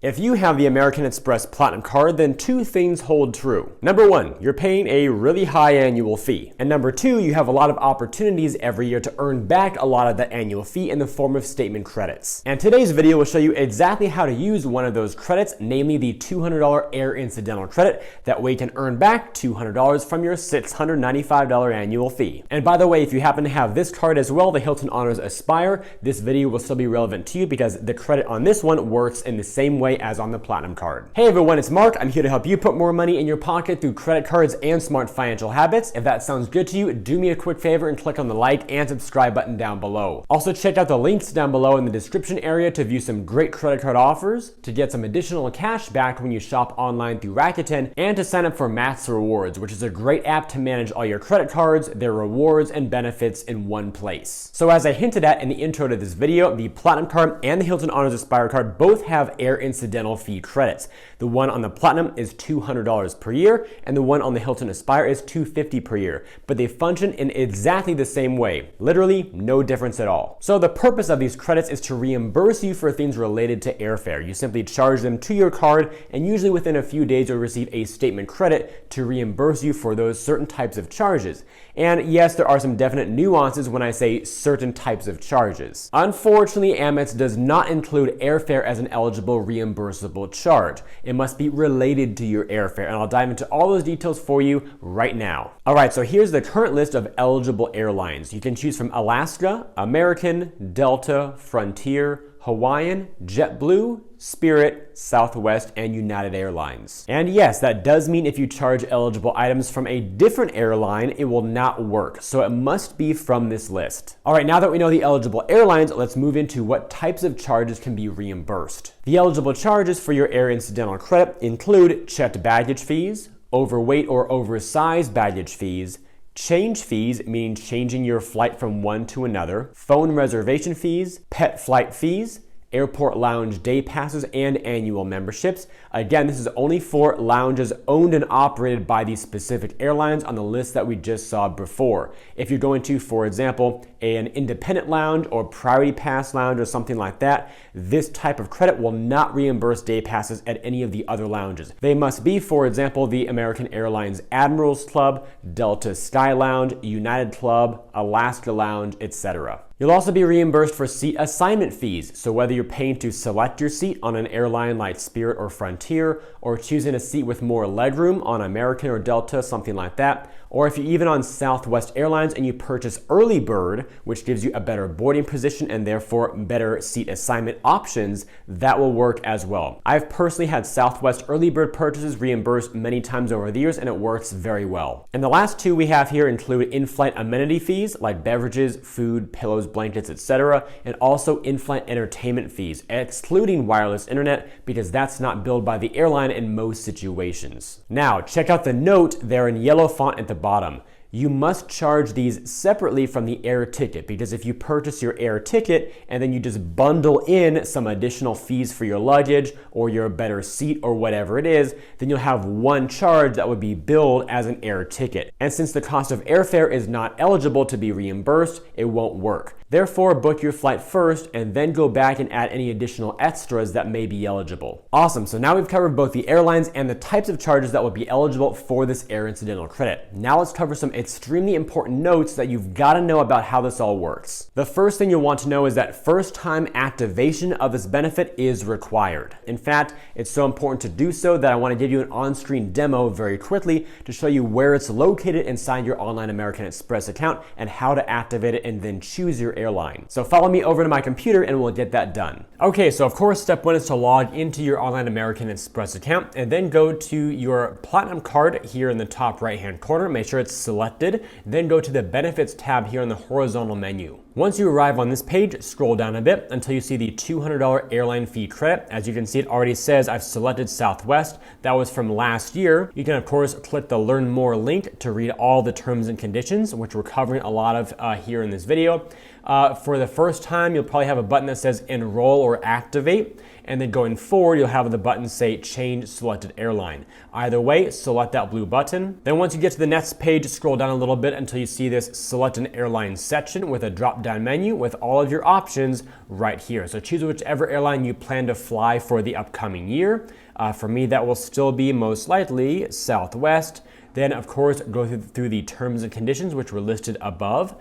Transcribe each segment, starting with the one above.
If you have the American Express Platinum Card, then two things hold true. Number one, you're paying a really high annual fee. And number two, you have a lot of opportunities every year to earn back a lot of that annual fee in the form of statement credits. And today's video will show you exactly how to use one of those credits, namely the $200 air incidental credit. That way you can earn back $200 from your $695 annual fee. And by the way, if you happen to have this card as well, the Hilton Honors Aspire, this video will still be relevant to you because the credit on this one works in the same way as on the Platinum Card. Hey everyone, it's Mark. I'm here to help you put more money in your pocket through credit cards and smart financial habits. If that sounds good to you, do me a quick favor and click on the like and subscribe button down below. Also check out the links down below in the description area to view some great credit card offers, to get some additional cash back when you shop online through Rakuten, and to sign up for MAXREWARDS, which is a great app to manage all your credit cards, their rewards, and benefits in one place. So as I hinted at in the intro to this video, the Platinum Card and the Hilton Honors Aspire Card both have air incidental fee credits. The one on the Platinum is $200 per year, and the one on the Hilton Aspire is $250 per year, but they function in exactly the same way. Literally no difference at all. So the purpose of these credits is to reimburse you for things related to airfare. You simply charge them to your card, and usually within a few days you'll receive a statement credit to reimburse you for those certain types of charges. And yes, there are some definite nuances when I say certain types of charges. Unfortunately, Amex does not include airfare as an eligible reimbursable charge. It must be related to your airfare, and I'll dive into all those details for you right now. All right, so here's the current list of eligible airlines. You can choose from Alaska, American, Delta, Frontier, Hawaiian, JetBlue, Spirit, Southwest, and United Airlines. And yes, that does mean if you charge eligible items from a different airline, it will not work. So it must be from this list. All right, now that we know the eligible airlines, let's move into what types of charges can be reimbursed. The eligible charges for your air incidental credit include checked baggage fees, overweight or oversized baggage fees, change fees, meaning changing your flight from one to another, phone reservation fees, pet flight fees, airport lounge day passes, and annual memberships. Again, this is only for lounges owned and operated by these specific airlines on the list that we just saw before. If you're going to, for example, an independent lounge or priority pass lounge or something like that, this type of credit will not reimburse day passes at any of the other lounges. They must be, for example, the American Airlines Admirals Club, Delta Sky Lounge, United Club, Alaska Lounge, etc. You'll also be reimbursed for seat assignment fees. So whether you're paying to select your seat on an airline like Spirit or Frontier, or choosing a seat with more legroom on American or Delta, something like that, or if you're even on Southwest Airlines and you purchase Early Bird, which gives you a better boarding position and therefore better seat assignment options, that will work as well. I've personally had Southwest Early Bird purchases reimbursed many times over the years, and it works very well. And the last two we have here include in-flight amenity fees like beverages, food, pillows, blankets, etc., and also in-flight entertainment fees, excluding wireless internet because that's not billed by the airline in most situations. Now, check out the note there in yellow font at the bottom. You must charge these separately from the air ticket, because if you purchase your air ticket and then you just bundle in some additional fees for your luggage or your better seat or whatever it is, then you'll have one charge that would be billed as an air ticket. And since the cost of airfare is not eligible to be reimbursed, it won't work. Therefore, book your flight first and then go back and add any additional extras that may be eligible. Awesome, so now we've covered both the airlines and the types of charges that will be eligible for this air incidental credit. Now let's cover some extremely important notes that you've got to know about how this all works. The first thing you'll want to know is that first-time activation of this benefit is required. In fact, it's so important to do so that I want to give you an on-screen demo very quickly to show you where it's located inside your online American Express account and how to activate it and then choose your airline. So follow me over to my computer and we'll get that done. Okay, so of course, step one is to log into your online American Express account and then go to your Platinum Card here in the top right-hand corner. Make sure it's selected. Then go to the Benefits tab here in the horizontal menu. Once you arrive on this page, scroll down a bit until you see the $200 airline fee credit. As you can see, it already says I've selected Southwest. That was from last year. You can, of course, click the Learn More link to read all the terms and conditions, which we're covering a lot of here in this video. For the first time, you'll probably have a button that says Enroll or Activate. And then going forward, you'll have the button say Change Selected Airline. Either way, select that blue button. Then once you get to the next page, scroll down a little bit until you see this Select an Airline section with a drop-down drop-down menu with all of your options right here. So choose whichever airline you plan to fly for the upcoming year. For me, that will still be most likely Southwest. Then, of course, go through the terms and conditions, which were listed above.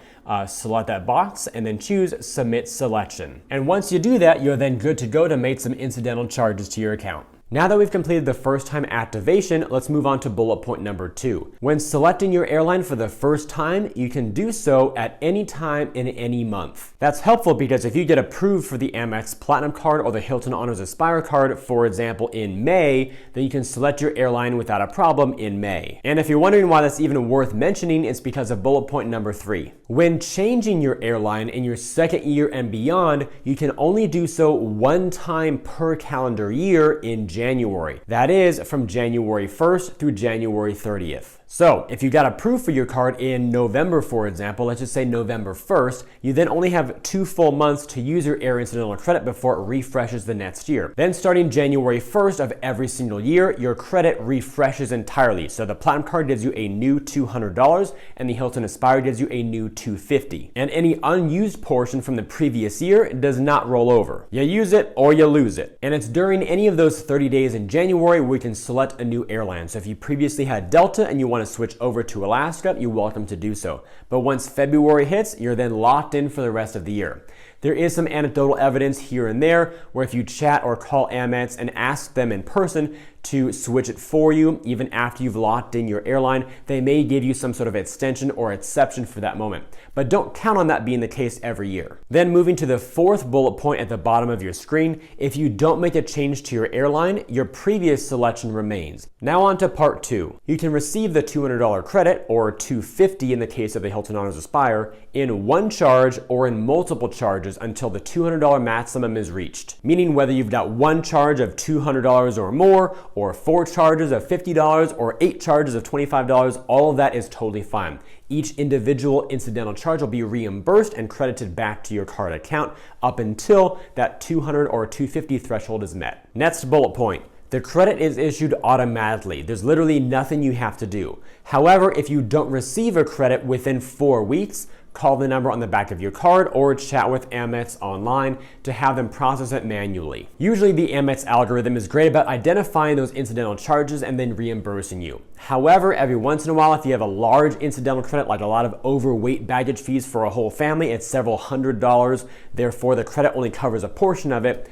Select that box and then choose Submit Selection. And once you do that, you're then good to go to make some incidental charges to your account. Now that we've completed the first time activation, let's move on to bullet point number 2. When selecting your airline for the first time, you can do so at any time in any month. That's helpful because if you get approved for the Amex Platinum Card or the Hilton Honors Aspire Card, for example, in May, then you can select your airline without a problem in May. And if you're wondering why that's even worth mentioning, it's because of bullet point number 3. When changing your airline in your second year and beyond, you can only do so one time per calendar year in January. That is from January 1st through January 30th. So if you got approved for your card in November, for example, let's just say November 1st, you then only have 2 full months to use your air incidental credit before it refreshes the next year. Then starting January 1st of every single year, your credit refreshes entirely. So the Platinum Card gives you a new $200 and the Hilton Aspire gives you a new $250. And any unused portion from the previous year does not roll over. You use it or you lose it. And it's during any of those 30 days in January where you can select a new airline. So if you previously had Delta and you want to switch over to Alaska, you're welcome to do so. But once February hits, you're then locked in for the rest of the year. There is some anecdotal evidence here and there where if you chat or call Amex and ask them in person to switch it for you, even after you've locked in your airline, they may give you some sort of extension or exception for that moment. But don't count on that being the case every year. Then moving to the 4th bullet point at the bottom of your screen, if you don't make a change to your airline, your previous selection remains. Now on to part 2. You can receive the $200 credit, or $250 in the case of the Hilton Honors Aspire, in one charge or in multiple charges until the $200 maximum is reached. Meaning whether you've got one charge of $200 or more, or 4 charges of $50, or 8 charges of $25, all of that is totally fine. Each individual incidental charge will be reimbursed and credited back to your card account up until that $200 or $250 threshold is met. Next bullet point. The credit is issued automatically. There's literally nothing you have to do. However, if you don't receive a credit within 4 weeks, call the number on the back of your card or chat with Amex online to have them process it manually. Usually the Amex algorithm is great about identifying those incidental charges and then reimbursing you. However, every once in a while, if you have a large incidental credit, like a lot of overweight baggage fees for a whole family, it's several $100s, therefore the credit only covers a portion of it.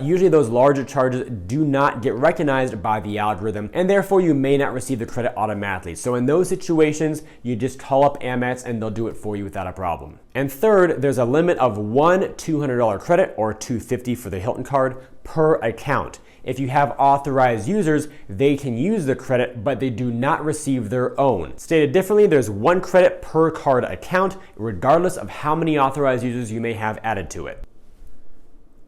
Usually those larger charges do not get recognized by the algorithm, and therefore you may not receive the credit automatically. So in those situations, you just call up Amex and they'll do it for you without a problem. And third, there's a limit of one $200 credit, or $250 for the Hilton card, per account. If you have authorized users, they can use the credit, but they do not receive their own. Stated differently, there's one credit per card account, regardless of how many authorized users you may have added to it.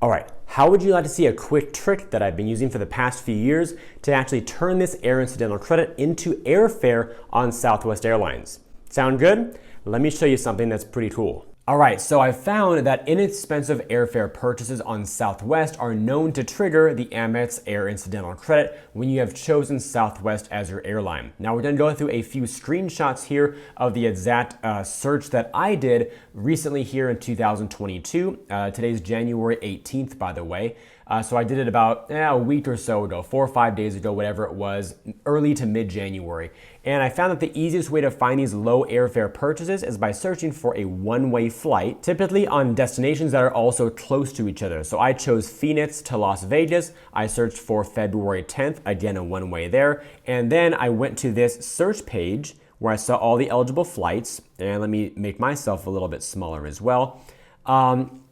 All right, how would you like to see a quick trick that I've been using for the past few years to actually turn this air incidental credit into airfare on Southwest Airlines? Sound good? Let me show you something that's pretty cool. All right, so I found that inexpensive airfare purchases on Southwest are known to trigger the Amex Air Incidental Credit when you have chosen Southwest as your airline. Now we're gonna go through a few screenshots here of the exact search that I did recently here in 2022. Today's January 18th, by the way. So I did it about a week or so ago, 4 or 5 days ago, whatever it was, early to mid-January. And I found that the easiest way to find these low airfare purchases is by searching for a one-way flight, typically on destinations that are also close to each other. So I chose Phoenix to Las Vegas. I searched for February 10th, again a one-way there. And then I went to this search page where I saw all the eligible flights. And let me make myself a little bit smaller as well.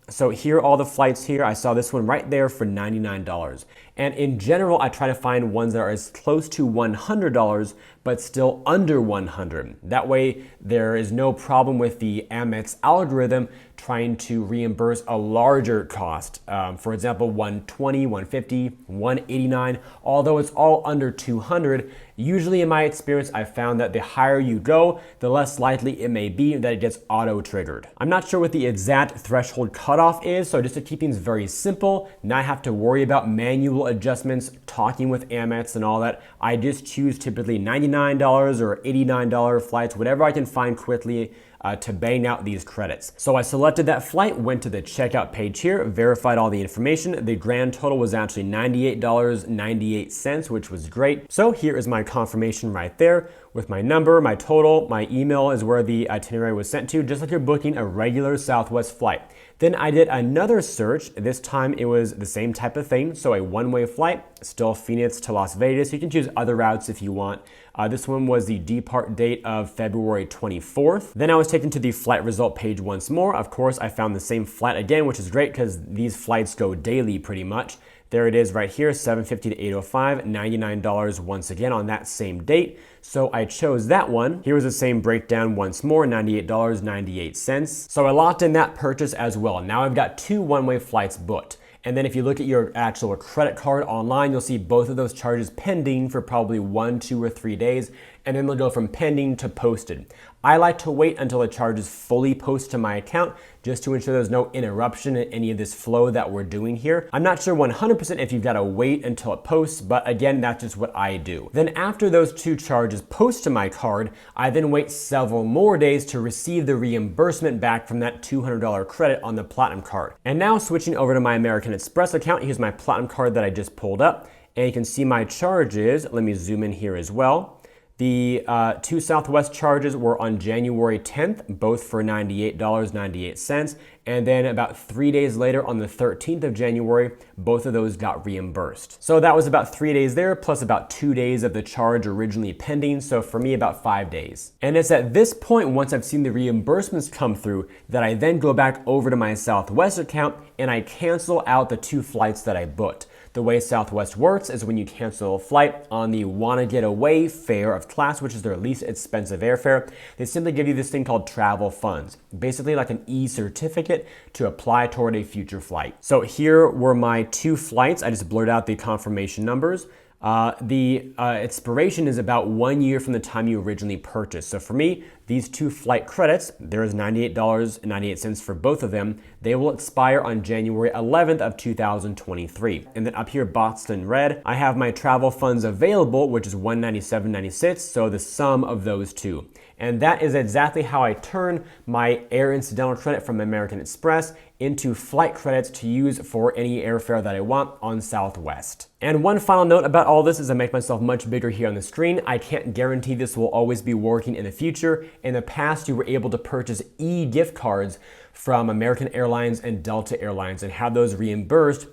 So here are all the flights here. I saw this one right there for $99. And in general, I try to find ones that are as close to $100, but still under $100. That way, there is no problem with the Amex algorithm trying to reimburse a larger cost. For example, $120, $150, $189, although it's all under $200. Usually in my experience, I've found that the higher you go, the less likely it may be that it gets auto-triggered. I'm not sure what the exact threshold cutoff is, so just to keep things very simple, not have to worry about manual adjustments, talking with Amex and all that, I just choose typically $99 or $89 flights, whatever I can find quickly to bang out these credits. So I selected that flight, went to the checkout page here, verified all the information. The grand total was actually $98.98, which was great. So here is my confirmation right there with my number, my total, my email is where the itinerary was sent to, just like you're booking a regular Southwest flight. Then I did another search. This time it was the same type of thing. So a one-way flight, still Phoenix to Las Vegas. You can choose other routes if you want. This one was the depart date of February 24th. Then I was taken to the flight result page once more. Of course, I found the same flight again, which is great because these flights go daily pretty much. There it is right here, 750 to 805, $99 once again on that same date. So I chose that one. Here was the same breakdown once more, $98.98. So I locked in that purchase as well. Now I've got 2 one-way flights booked. And then if you look at your actual credit card online, you'll see both of those charges pending for probably 1, 2, or 3 days, and then they'll go from pending to posted. I like to wait until the charges fully post to my account just to ensure there's no interruption in any of this flow that we're doing here. I'm not sure 100% if you've got to wait until it posts, but again, that's just what I do. Then after those 2 charges post to my card, I then wait several more days to receive the reimbursement back from that $200 credit on the Platinum Card. And now switching over to my American Express account, here's my Platinum Card that I just pulled up, and you can see my charges. Let me zoom in here as well. The 2 Southwest charges were on January 10th, both for $98.98. And then about 3 days later, on the 13th of January, both of those got reimbursed. So that was about 3 days there, plus about 2 days of the charge originally pending. So for me, about 5 days. And it's at this point, once I've seen the reimbursements come through, that I then go back over to my Southwest account and I cancel out the 2 flights that I booked. The way Southwest works is when you cancel a flight on the wanna get away fare of class, which is their least expensive airfare, they simply give you this thing called travel funds, basically like an e-certificate to apply toward a future flight. So here were my 2 flights. I just blurred out the confirmation numbers. The expiration is about 1 year from the time you originally purchased. So for me, these 2 flight credits, there is $98.98 for both of them. They will expire on January 11th of 2023. And then up here, boxed in red, I have my travel funds available, which is $197.96. So the sum of those 2. And that is exactly how I turn my air incidental credit from American Express into flight credits to use for any airfare that I want on Southwest. And one final note about all this is I make myself much bigger here on the screen. I can't guarantee this will always be working in the future. In the past, you were able to purchase e-gift cards from American Airlines and Delta Airlines and have those reimbursed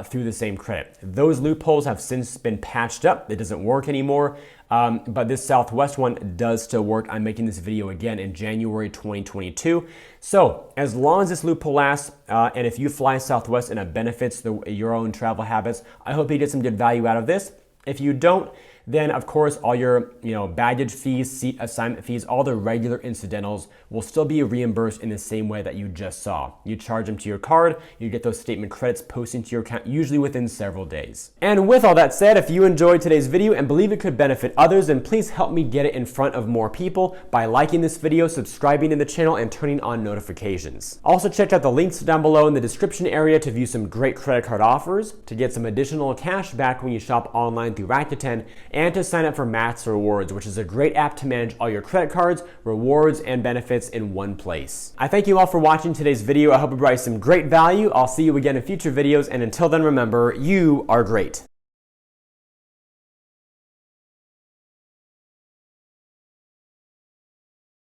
through the same credit. Those loopholes have since been patched up. It doesn't work anymore, but this Southwest one does still work. I'm making this video again in January 2022. So as long as this loophole lasts, and if you fly Southwest and it benefits your own travel habits, I hope you get some good value out of this. If you don't, then of course all your baggage fees, seat assignment fees, all the regular incidentals will still be reimbursed in the same way that you just saw. You charge them to your card, you get those statement credits posting to your account usually within several days. And with all that said, if you enjoyed today's video and believe it could benefit others, then please help me get it in front of more people by liking this video, subscribing to the channel, and turning on notifications. Also check out the links down below in the description area to view some great credit card offers, to get some additional cash back when you shop online through Rakuten, and to sign up for MAXREWARDS, which is a great app to manage all your credit cards, rewards, and benefits in one place. I thank you all for watching today's video. I hope it brought you some great value. I'll see you again in future videos, and until then, remember, you are great.